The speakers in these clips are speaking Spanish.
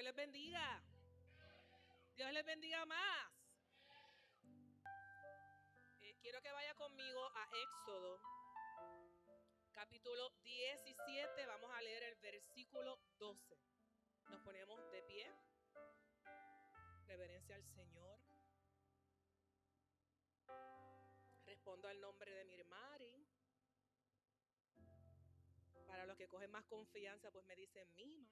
les bendiga. Dios les bendiga más. Quiero que vaya conmigo a Éxodo, capítulo 17. Vamos a leer el versículo 12. Nos ponemos de pie. Reverencia al Señor. Respondo al nombre de Mirmari. Para los que cogen más confianza, pues me dicen Mima.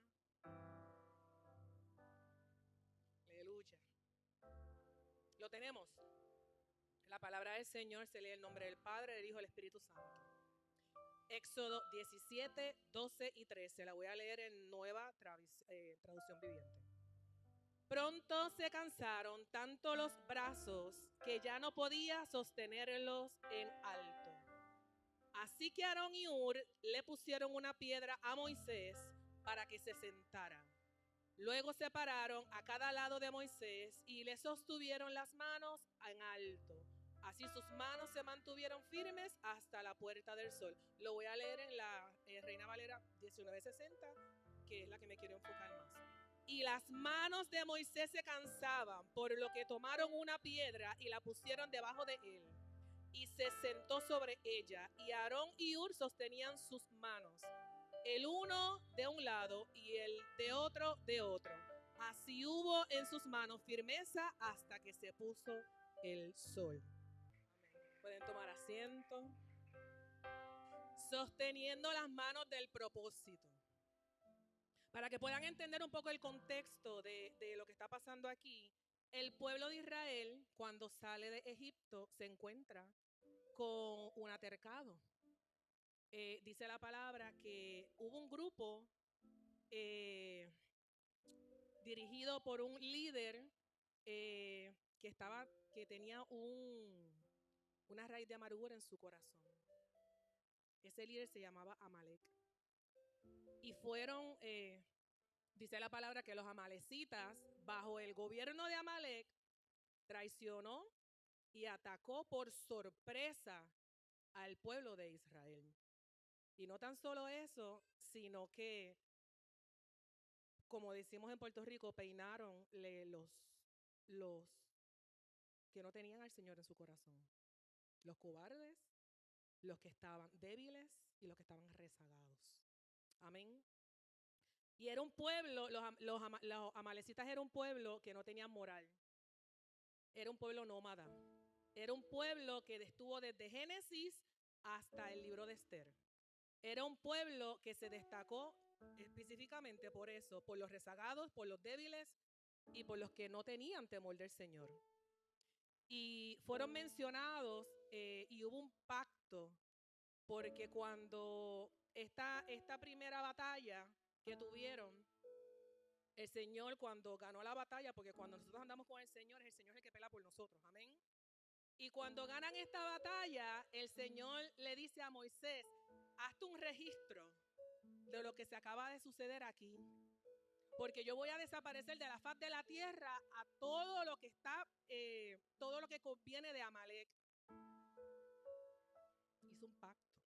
Aleluya. Lo tenemos. La palabra del Señor se lee en el nombre del Padre, del Hijo y del Espíritu Santo. Éxodo 17, 12 y 13. La voy a leer en nueva traducción viviente. Pronto se cansaron tanto los brazos que ya no podía sostenerlos en alto. Así que Aarón y Hur le pusieron una piedra a Moisés para que se sentara. Luego se pararon a cada lado de Moisés y le sostuvieron las manos en alto. Así sus manos se mantuvieron firmes hasta la puerta del sol. Lo voy a leer en la Reina Valera 1960, que es la que me quiero enfocar más. Y las manos de Moisés se cansaban, por lo que tomaron una piedra y la pusieron debajo de él. Y se sentó sobre ella, y Aarón y Hur sostenían sus manos, el uno de un lado y el de otro de otro. Así hubo en sus manos firmeza hasta que se puso el sol. Amén. Pueden tomar asiento. Sosteniendo las manos del propósito. Para que puedan entender un poco el contexto de lo que está pasando aquí, el pueblo de Israel, cuando sale de Egipto, se encuentra con un altercado. Dice la palabra que hubo un grupo dirigido por un líder que tenía una raíz de amargura en su corazón. Ese líder se llamaba Amalek. Y fueron, dice la palabra, que los amalecitas, bajo el gobierno de Amalek, traicionó y atacó por sorpresa al pueblo de Israel. Y no tan solo eso, sino que, como decimos en Puerto Rico, peinaron los que no tenían al Señor en su corazón. Los cobardes, los que estaban débiles y los que estaban rezagados. Amén. Y era un pueblo, los amalecitas era un pueblo que no tenía moral. Era un pueblo nómada. Era un pueblo que estuvo desde Génesis hasta el libro de Esther. Era un pueblo que se destacó específicamente por eso, por los rezagados, por los débiles y por los que no tenían temor del Señor. Y fueron mencionados y hubo un pacto, porque cuando esta primera batalla que tuvieron, el Señor cuando ganó la batalla, porque cuando nosotros andamos con el Señor, es el Señor el que pelea por nosotros, amén. Y cuando ganan esta batalla, el Señor le dice a Moisés, hazte un registro de lo que se acaba de suceder aquí, porque yo voy a desaparecer de la faz de la tierra a todo lo que está, todo lo que conviene de Amalek. Hizo un pacto,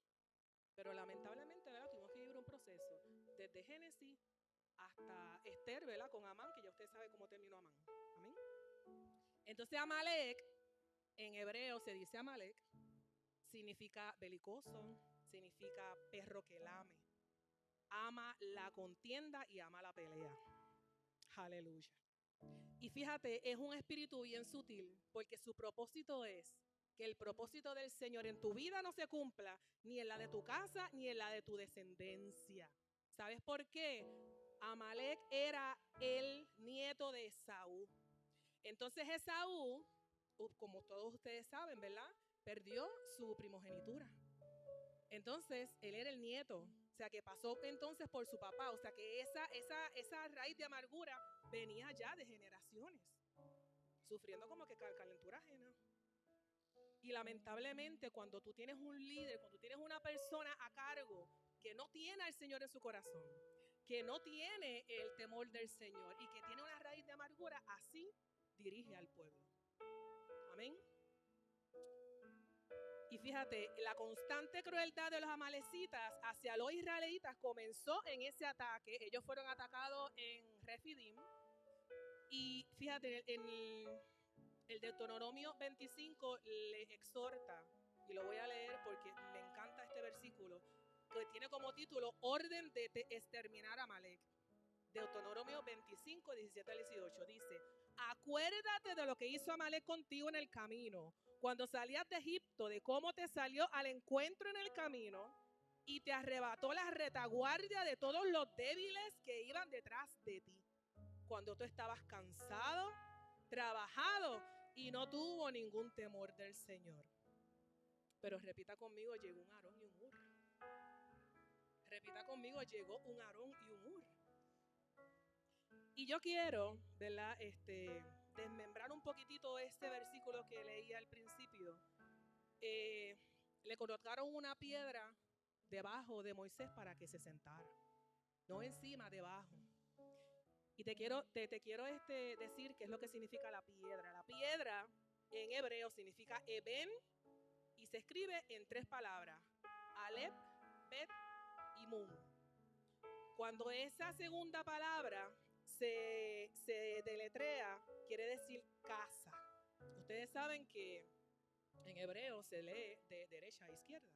pero lamentablemente, ¿verdad? Tuvimos que vivir un proceso desde Génesis hasta Esther, ¿verdad? Con Amán, que ya usted sabe cómo terminó Amán. Amén. Entonces Amalek, en hebreo se dice Amalek, significa belicoso, significa perro que lame. Ama la contienda y ama la pelea. Aleluya. Y fíjate, es un espíritu bien sutil, porque su propósito es que el propósito del Señor en tu vida no se cumpla, ni en la de tu casa, ni en la de tu descendencia. ¿Sabes por qué? Amalek era el nieto de Esaú. Entonces Esaú, como todos ustedes saben, ¿verdad? Perdió su primogenitura. Entonces, él era el nieto. O sea, que pasó entonces por su papá. O sea, que esa raíz de amargura venía ya de generaciones, sufriendo como que calentura ajena. Y lamentablemente, cuando tú tienes un líder, cuando tú tienes una persona a cargo que no tiene al Señor en su corazón, que no tiene el temor del Señor y que tiene una raíz de amargura, así dirige al pueblo. Amén. Y fíjate, la constante crueldad de los amalecitas hacia los israelitas comenzó en ese ataque. Ellos fueron atacados en Refidim. Y fíjate, el Deuteronomio 25 le exhorta, y lo voy a leer porque me encanta este versículo, que tiene como título Orden de exterminar a Amalek. Deuteronomio 25, 17 al 18 dice: acuérdate de lo que hizo Amalek contigo en el camino, cuando salías de Egipto, de cómo te salió al encuentro en el camino y te arrebató la retaguardia de todos los débiles que iban detrás de ti, cuando tú estabas cansado, trabajado y no tuvo ningún temor del Señor. Pero repita conmigo, llegó un Aarón y un Hur. Repita conmigo, llegó un Aarón y un Hur. Y yo quiero, ¿verdad? Desmembrar un poquitito este versículo que leí al principio. Le colocaron una piedra debajo de Moisés para que se sentara, no encima, debajo. Y te quiero decir qué es lo que significa la piedra. La piedra en hebreo significa Eben y se escribe en 3 palabras: Aleph, Bet y Mun. Cuando esa segunda palabra se deletrea, quiere decir casa. Ustedes saben que en hebreo se lee de derecha a izquierda.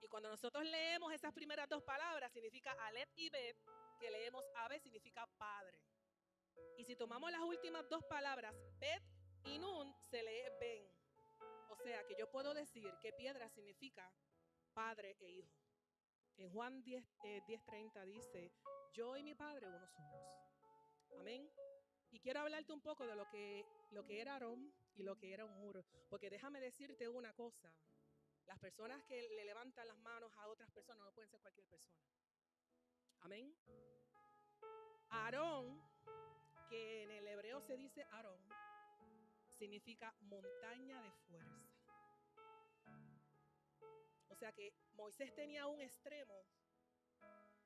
Y cuando nosotros leemos esas primeras 2 palabras, significa Aleph y Bet, que leemos Ave, significa padre. Y si tomamos las últimas 2 palabras, Bet y Nun, se lee Ben. O sea que yo puedo decir que piedra significa padre e hijo. En Juan 10:30 dice: yo y mi padre uno somos. Amén. Y quiero hablarte un poco de lo que era Aarón y lo que era un Hur. Porque déjame decirte una cosa: las personas que le levantan las manos a otras personas no pueden ser cualquier persona. Amén. Aarón, que en el hebreo se dice Aarón, significa montaña de fuerza. O sea que Moisés tenía un extremo,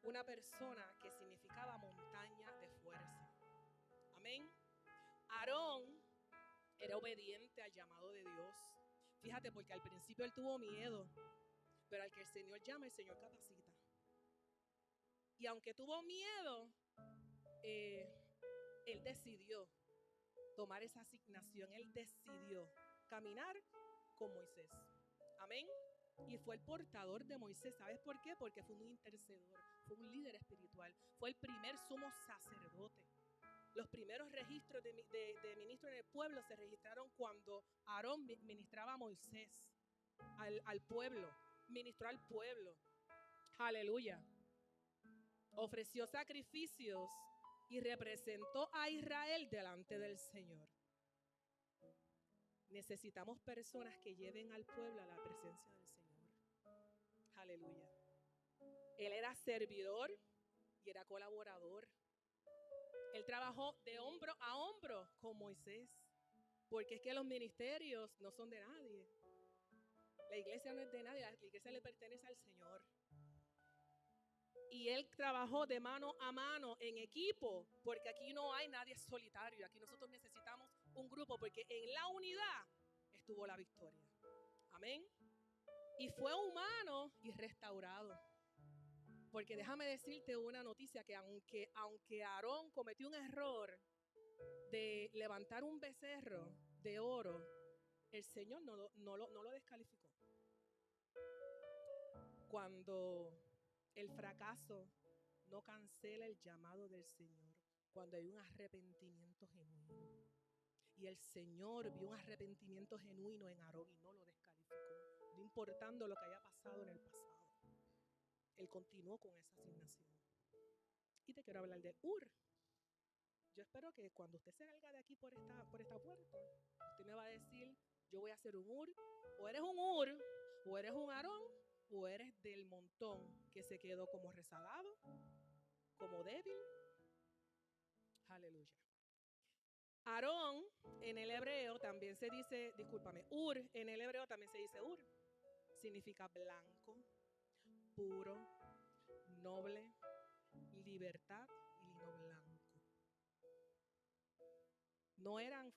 una persona que significaba montaña de fuerza. Amén. Aarón era obediente al llamado de Dios. Fíjate, porque al principio él tuvo miedo, pero al que el Señor llama, el Señor capacita. Y aunque tuvo miedo, él decidió tomar esa asignación. Él decidió caminar con Moisés. Amén. Y fue el portador de Moisés. ¿Sabes por qué? Porque fue un intercedor, fue un líder espiritual, fue el primer sumo sacerdote. Los primeros registros de ministro en el pueblo se registraron cuando Aarón ministraba a Moisés, al pueblo, ministró al pueblo. Aleluya. Ofreció sacrificios y representó a Israel delante del Señor. Necesitamos personas que lleven al pueblo a la presencia del Señor. Aleluya. Él era servidor y era colaborador. Él trabajó de hombro a hombro con Moisés, porque es que los ministerios no son de nadie. La iglesia no es de nadie, la iglesia le pertenece al Señor. Y él trabajó de mano a mano en equipo, porque aquí no hay nadie solitario. Aquí nosotros necesitamos un grupo, porque en la unidad estuvo la victoria. Amén. Y fue humano y restaurado. Porque déjame decirte una noticia, que aunque Aarón cometió un error de levantar un becerro de oro, el Señor no lo descalificó. Cuando el fracaso no cancela el llamado del Señor, cuando hay un arrepentimiento genuino. Y el Señor vio un arrepentimiento genuino en Aarón y no lo descalificó, no importando lo que haya pasado en el pasado. Él continuó con esa asignación. Y te quiero hablar de Hur. Yo espero que cuando usted salga de aquí por esta puerta, usted me va a decir: yo voy a ser un Hur. O eres un Hur, o eres un Aarón, o eres del montón que se quedó como rezagado, como débil. Aleluya. Aarón en el hebreo también se dice, Hur en el hebreo también se dice Hur. Significa blanco, puro, noble, libertad y lino blanco. No eran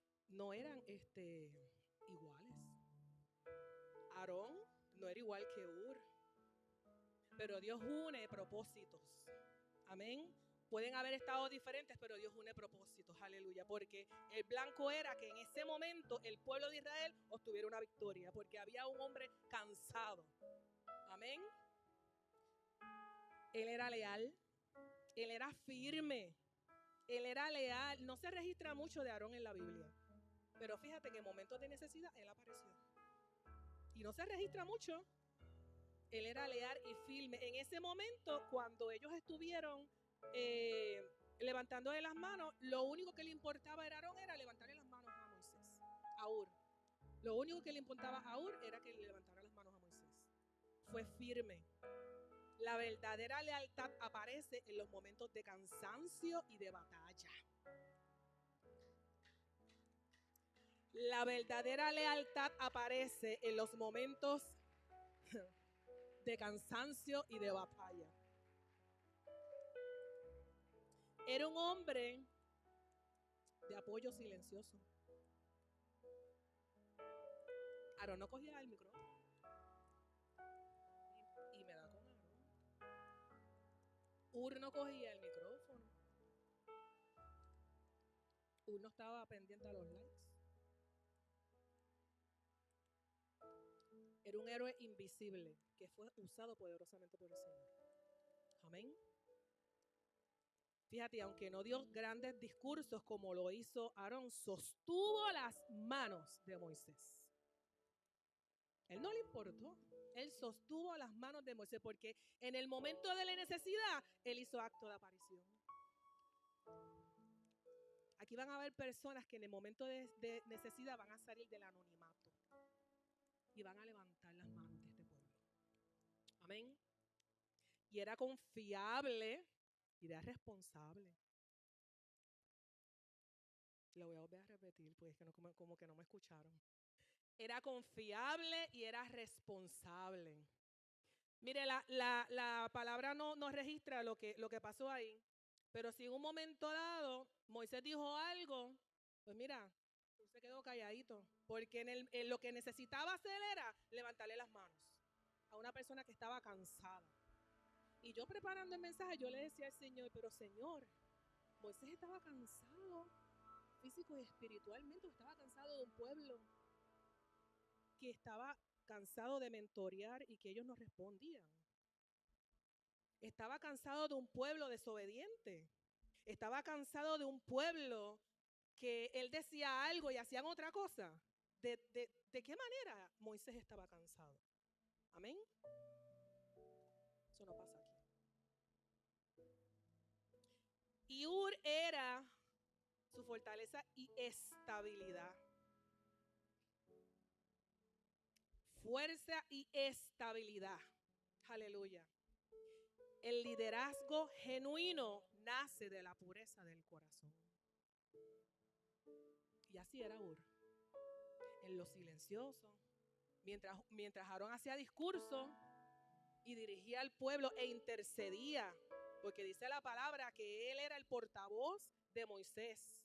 iguales. Aarón no era igual que Ur. Pero Dios une propósitos. Amén. Pueden haber estado diferentes, pero Dios une propósitos. Aleluya. Porque el blanco era que en ese momento el pueblo de Israel obtuviera una victoria. Porque había un hombre cansado. Amén. Él era leal. Él era firme. Él era leal. No se registra mucho de Aarón en la Biblia. Pero fíjate que en momentos de necesidad él apareció. Y no se registra mucho. Él era leal y firme. En ese momento, cuando ellos estuvieron levantándole las manos, lo único que le importaba a Aarón era levantarle las manos a Moisés, a Ur. Lo único que le importaba a Ur era que le levantara las manos a Moisés. Fue firme. La verdadera lealtad aparece en los momentos de cansancio y de batalla. La verdadera lealtad aparece en los momentos de cansancio y de batalla. Era un hombre de apoyo silencioso. Aarón no cogía el micrófono. Y me da con Aarón. Ur no cogía el micrófono. Ur no estaba pendiente a los likes. Era un héroe invisible que fue usado poderosamente por el Señor. Amén. Fíjate, aunque no dio grandes discursos como lo hizo Aarón, sostuvo las manos de Moisés. Él no le importó. Él sostuvo las manos de Moisés porque en el momento de la necesidad, él hizo acto de aparición. Aquí van a haber personas que en el momento de necesidad van a salir del anonimato y van a levantar las manos de este pueblo. Amén. Y era confiable y era responsable. Lo voy a volver a repetir porque es que no, como que no me escucharon. Era confiable y era responsable. Mire, la palabra no registra lo que pasó ahí. Pero si en un momento dado Moisés dijo algo, pues mira, se quedó calladito. Porque en lo que necesitaba hacer era levantarle las manos a una persona que estaba cansada. Y yo preparando el mensaje, yo le decía al Señor, pero Señor, Moisés estaba cansado físico y espiritualmente, estaba cansado de un pueblo que estaba cansado de mentorear y que ellos no respondían. Estaba cansado de un pueblo desobediente. Estaba cansado de un pueblo que él decía algo y hacían otra cosa. ¿De qué manera Moisés estaba cansado? Amén. Eso no pasa aquí. Y Ur era su fortaleza y estabilidad. Fuerza y estabilidad. Aleluya. El liderazgo genuino nace de la pureza del corazón. Y así era Ur. En lo silencioso. Mientras Aarón hacía discurso y dirigía al pueblo e intercedía. Porque dice la palabra que él era el portavoz de Moisés.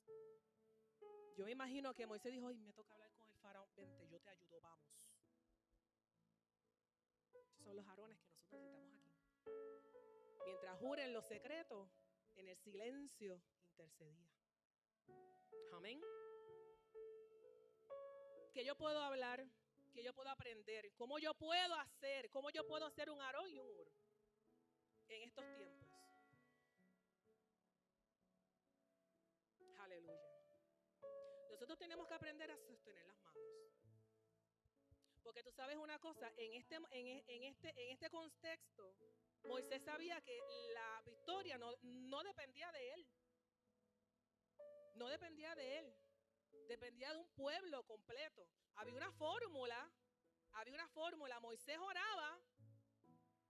Yo me imagino que Moisés dijo, me toca hablar con el faraón. Vente, yo te ayudo, vamos. Esos son los Aarones que nosotros necesitamos aquí. Mientras Ur en lo secreto, en el silencio, intercedía. Amén. ¿Qué yo puedo hablar? ¿Qué yo puedo aprender? ¿Cómo yo puedo hacer? ¿Cómo yo puedo ser un Aarón y un Ur en estos tiempos? Aleluya. Nosotros tenemos que aprender a sostener las manos. Porque tú sabes una cosa, en este contexto, Moisés sabía que la victoria no dependía de él. No dependía de él. Dependía de un pueblo completo. Había una fórmula. Moisés oraba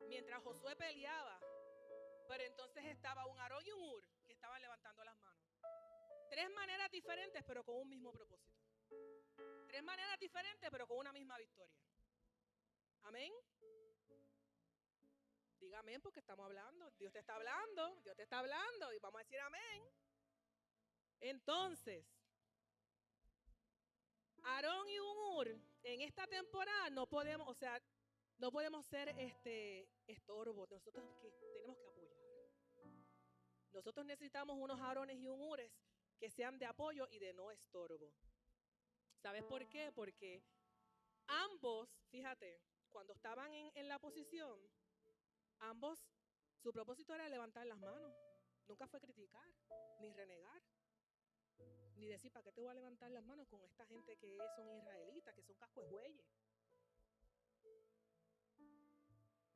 mientras Josué peleaba. Pero entonces estaba un Aarón y un Ur que estaban levantando las manos. 3 maneras diferentes, pero con un mismo propósito. 3 maneras diferentes, pero con una misma victoria. Amén. Diga amén porque estamos hablando. Dios te está hablando. Dios te está hablando. Y vamos a decir amén. Entonces, Aarón y un Ur en esta temporada no podemos, No podemos ser estorbo. Nosotros que tenemos que apoyar. Nosotros necesitamos unos Aarones y un Ures que sean de apoyo y de no estorbo. ¿Sabes por qué? Porque ambos, fíjate, cuando estaban en la posición, ambos, su propósito era levantar las manos. Nunca fue criticar, ni renegar, ni decir, ¿para qué te voy a levantar las manos con esta gente que son israelitas, que son cascuejueyes?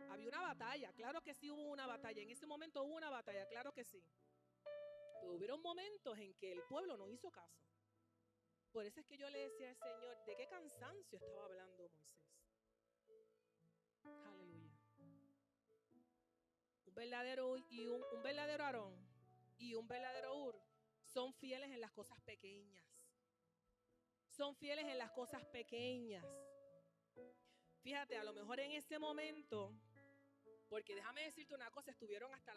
Había una batalla, claro que sí hubo una batalla. En ese momento hubo una batalla, claro que sí. Pero hubieron momentos en que el pueblo no hizo caso. Por eso es que yo le decía al Señor, ¿de qué cansancio estaba hablando Moisés? Aleluya. Un verdadero Aarón y un verdadero Ur son fieles en las cosas pequeñas. Son fieles en las cosas pequeñas. Fíjate, a lo mejor en ese momento, porque déjame decirte una cosa, estuvieron hasta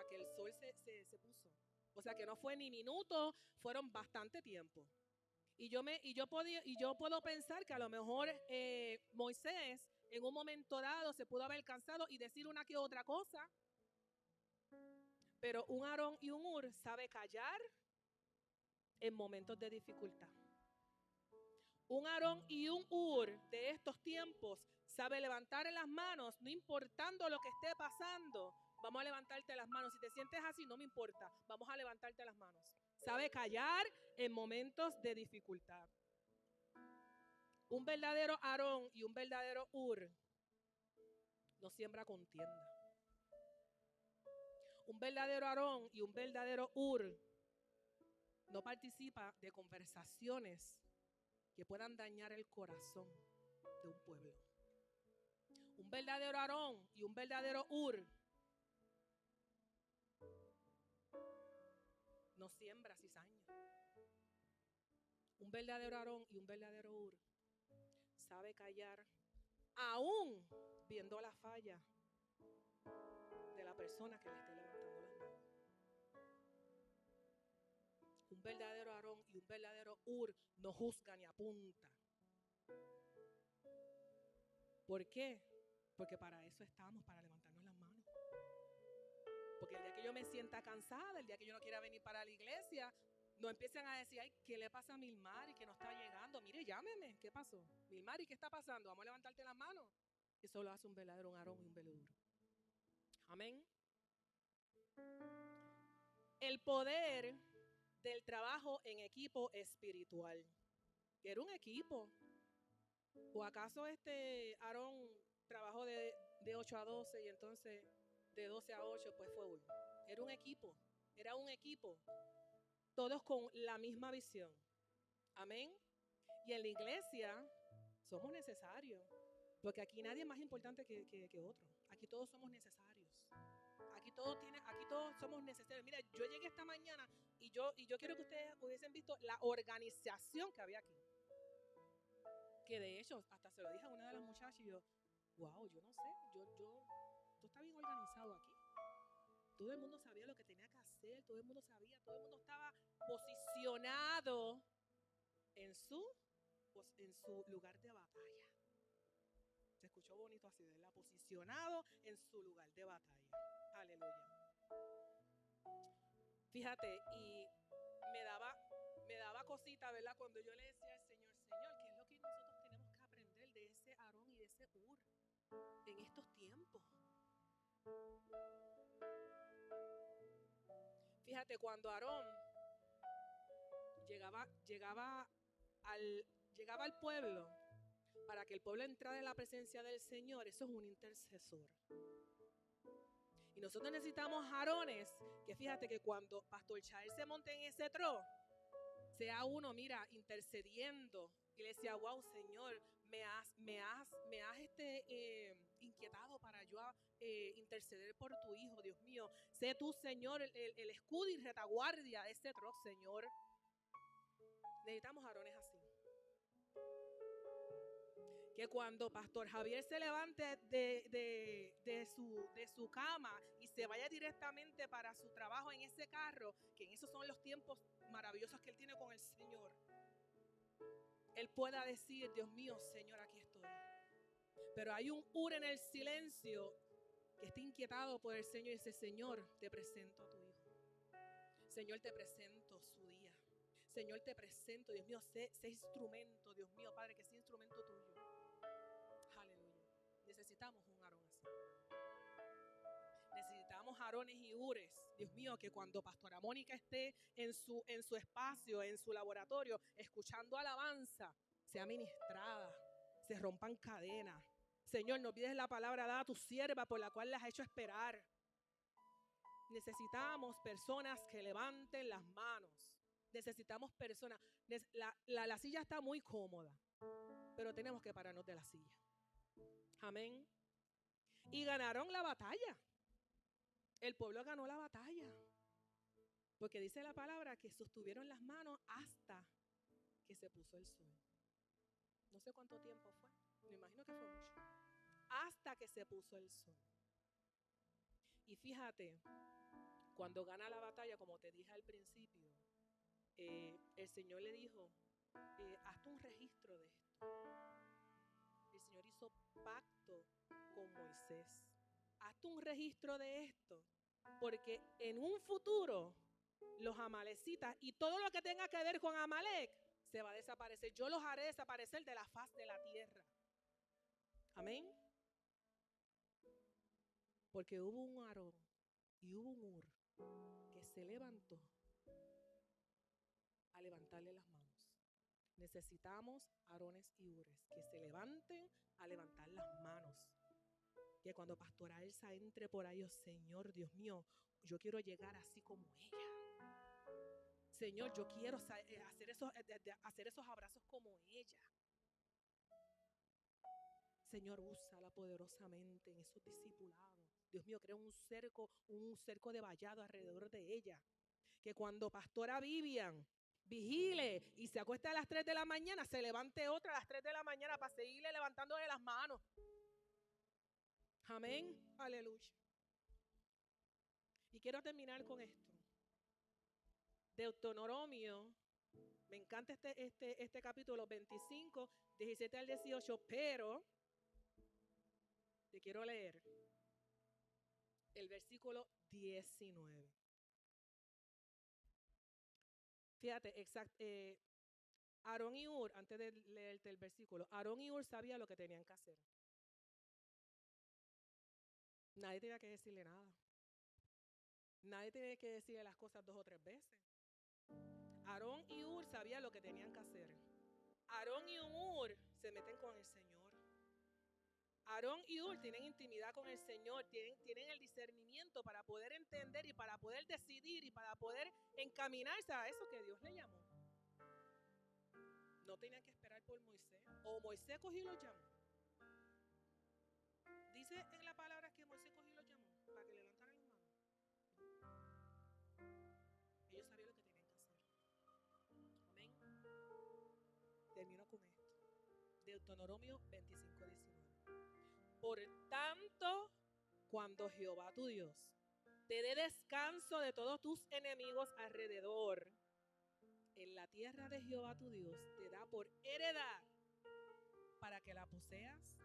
que el sol se puso. O sea que no fue ni minutos, fueron bastante tiempo. Y yo puedo pensar que a lo mejor Moisés en un momento dado se pudo haber cansado y decir una que otra cosa. Pero un Aarón y un Ur sabe callar en momentos de dificultad. Un Aarón y un Ur de estos tiempos sabe levantar las manos, no importando lo que esté pasando. Vamos a levantarte las manos. Si te sientes así, no me importa. Vamos a levantarte las manos. Sabe callar en momentos de dificultad. Un verdadero Aarón y un verdadero Ur no siembra contienda. Un verdadero Aarón y un verdadero Ur no participa de conversaciones que puedan dañar el corazón de un pueblo. Un verdadero Aarón y un verdadero Ur no siembra cizaña. Un verdadero Aarón y un verdadero Ur sabe callar aún viendo la falla de la persona que le esté levantando las manos. Un verdadero Aarón y un verdadero Ur no juzga ni apunta. ¿Por qué? Porque para eso estamos, para levantarnos las manos. Porque el día que yo me sienta cansada, el día que yo no quiera venir para la iglesia, no empiecen a decir, ay, ¿qué le pasa a Milmari que no está llegando? Mire, llámeme, ¿qué pasó? Milmari, ¿qué está pasando? Vamos a levantarte las manos. Eso lo hace un verdadero Aarón y un verdadero. Amén. El poder del trabajo en equipo espiritual. Era un equipo. ¿O acaso Aarón trabajó de 8 a 12 y entonces de 12 a 8 pues fue uno? Era un equipo. Era un equipo. Todos con la misma visión. Amén. Y en la iglesia somos necesarios. Porque aquí nadie es más importante que otro. Aquí todos somos necesarios. Aquí todos somos necesarios. Mira, yo llegué esta mañana y yo quiero que ustedes hubiesen visto la organización que había aquí. Que de hecho, hasta se lo dije a una de las muchachas y yo, wow, yo no sé, esto está bien organizado aquí. Todo el mundo sabía lo que tenía que hacer, todo el mundo estaba posicionado en su lugar de batalla. Se escuchó bonito así, ¿verdad? Posicionado en su lugar de batalla. Aleluya. Fíjate, y me daba cosita, ¿verdad? Cuando yo le decía al Señor, Señor, ¿qué es lo que nosotros tenemos que aprender de ese Aarón y de ese Ur en estos tiempos? Fíjate, cuando Aarón llegaba al pueblo, para que el pueblo entrara en la presencia del Señor, eso es un intercesor. Y nosotros necesitamos Aarones, que fíjate que cuando Pastor Chael se monte en ese trono, sea uno, mira, intercediendo. Y le decía, wow, Señor, me has inquietado para yo interceder por tu hijo, Dios mío. Sé tú, Señor, el escudo y retaguardia de este trono, Señor. Necesitamos Aarones así. Que cuando Pastor Javier se levante de su cama y se vaya directamente para su trabajo en ese carro, que en esos son los tiempos maravillosos que él tiene con el Señor, él pueda decir, Dios mío, Señor, aquí estoy. Pero hay un Ur en el silencio que está inquietado por el Señor y dice: Señor, te presento a tu hijo. Señor, te presento su día. Señor, te presento, Dios mío, sé instrumento, Dios mío, Padre, que sea instrumento tuyo. Aleluya. Necesitamos un Aarón así. Necesitamos Aarones y Ures, Dios mío, que cuando Pastora Mónica esté en su espacio, en su laboratorio, escuchando alabanza, sea ministrada, se rompan cadenas. Señor, no pides la palabra dada a tu sierva por la cual la has hecho esperar. Necesitamos personas que levanten las manos. Necesitamos personas. La silla está muy cómoda, pero tenemos que pararnos de la silla. Amén. Y ganaron la batalla. El pueblo ganó la batalla. Porque dice la palabra que sostuvieron las manos hasta que se puso el sol. No sé cuánto tiempo fue. Me imagino que fue mucho. Hasta que se puso el sol. Y fíjate, cuando gana la batalla, como te dije al principio, el Señor le dijo: hazte un registro de esto. El Señor hizo pacto con Moisés. Hazte un registro de esto, porque en un futuro los amalecitas y todo lo que tenga que ver con Amalek se va a desaparecer. Yo los haré desaparecer de la faz de la tierra. Amén. Porque hubo un Aarón y hubo un Ur que se levantó a levantarle las manos. Necesitamos Aarones y Ures que se levanten a levantar las manos. Que cuando Pastora Elsa entre por ahí: oh, Señor, Dios mío, yo quiero llegar así como ella. Señor, yo quiero hacer esos abrazos como ella. Señor, úsala poderosamente en esos discipulados. Dios mío, crea un cerco de vallado alrededor de ella. Que cuando Pastora Vivian vigile y se acuesta a las 3 de la mañana, se levante otra a las 3 de la mañana para seguirle levantándole las manos. Amén, aleluya. Y quiero terminar con esto. Deuteronomio, me encanta este capítulo 25, 17 al 18, pero te quiero leer el versículo 19. Fíjate, Aarón y Ur, antes de leerte el versículo, Aarón y Ur sabían lo que tenían que hacer. Nadie tenía que decirle nada. Nadie tenía que decirle las cosas 2 o 3 veces. Aarón y Ur sabían lo que tenían que hacer. Aarón y Ur se meten con el Señor. Aarón y Ur tienen intimidad con el Señor, tienen el discernimiento para poder entender y para poder decidir y para poder encaminarse a eso que Dios le llamó. No tenían que esperar por Moisés. O Moisés cogió y los llamó. Dice en la palabra que Moisés cogió y los llamó para que levantaran las manos. Ellos sabían lo que tenían que hacer. Amén. Termino con esto. Deuteronomio 25, 19. Por tanto, cuando Jehová tu Dios te dé descanso de todos tus enemigos alrededor, en la tierra de Jehová tu Dios te da por heredad para que la poseas,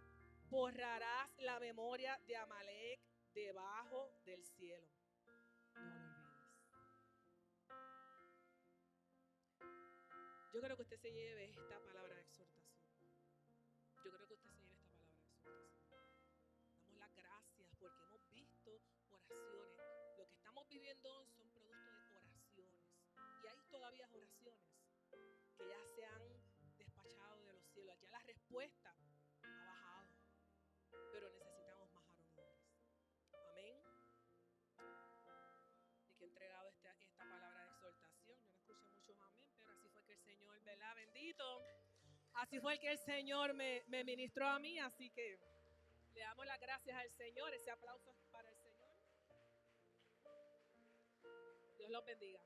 borrarás la memoria de Amalek debajo del cielo. No lo olvides. Yo creo que usted se lleve esta palabra de exhortación. Yo creo que usted se lleve esta palabra de exhortación. Damos las gracias porque hemos visto oraciones. Lo que estamos viviendo hoy son productos de oraciones. Y hay todavía oraciones que ya se han despachado de los cielos. Ya la respuesta ha bajado. Pero necesitamos más aromadores. Amén. Y que he entregado esta palabra de exhortación. Yo no escuché muchos amén, pero así fue que el Señor, ¿verdad? Bendito. Así fue que el Señor me ministró a mí. Así que le damos las gracias al Señor. Ese aplauso es para el Señor. Dios los bendiga.